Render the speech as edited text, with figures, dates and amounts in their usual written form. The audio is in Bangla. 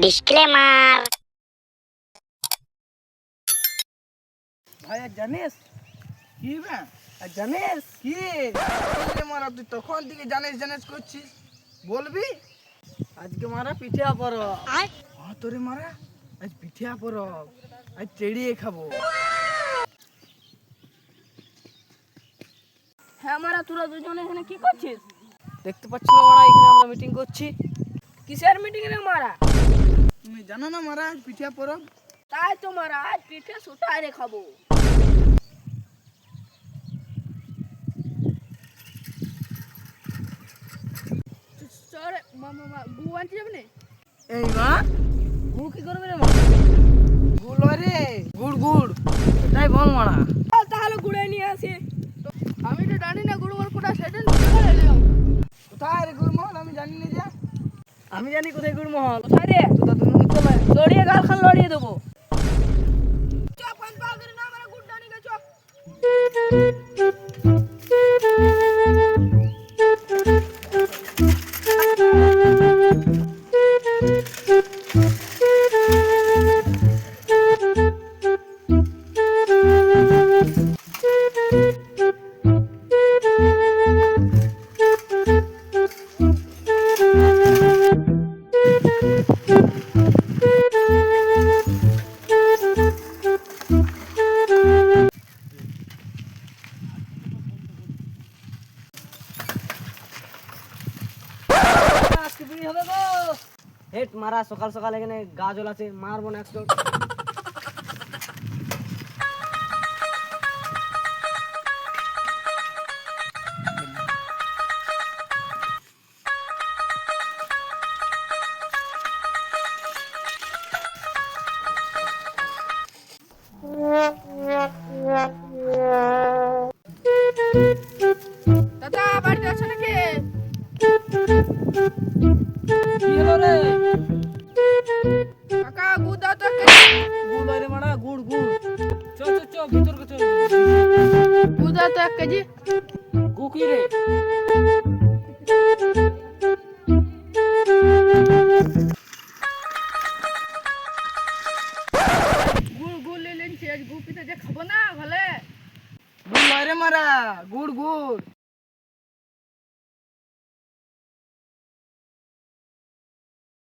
ডিসক্লেমার। ভাই আর জানিস কি বে? আর জানিস কি মারা তুই তখন থেকে জানিস জানিস করছিস, বলবি? আজকে মারা পিঠা পরব। তোরে মারা আজ পিঠা পরব, আজ চেড়িয়ে খাবো। হ্যাঁ মারা, তোরা দুজন এখানে কি করছিস? দেখতে পাচ্ছ না মারা, এখানে আমরা মিটিং করছি। কিসের মিটিং রে মারা? তুমি জানো না মারা আজ পিঠা পরব? তাই তো মারা, আজ পিঠে সুটাই রে খাবো। সরে মামা গু আনতে যাবে না? এই মা, গু কি করবে রে মা? গুলো রে, গুড় গুড়, তাই বল মারা। তাহলে গুড়ে নিয়ে আসি। আমি তো জানি না গুড় কোটা সেটা কোথায় রে গুরমল? আমি জানি না যা। আমি জানি কোথায় গুড় মহল। কোথায় রে? তো তা তুমি বুঝতে পারো, লড়িয়ে গাল খান লড়িয়ে দেবো। চপ পান পাও করে না মানে গুড় ডানি গে চপ। আজকে বিড়ি হবে গো। হেট মারা, সকাল সকাল এখানে গাজল আছে, মারবো না একশো। দাদা বাড়িতে আছো নাকি? কি হলো রে? কাকা গু দাও তো। গুড় বাইরে মারা, গুড় গুড়। চো চো চো, ভিতরকে চল। গু দাও তো 1 কেজি। গু কি রে? গুড় গুড় লে লেন আজ গু পিঠা যে খাবো না ভালে। গুলো রে মারা, গুড় গুড়।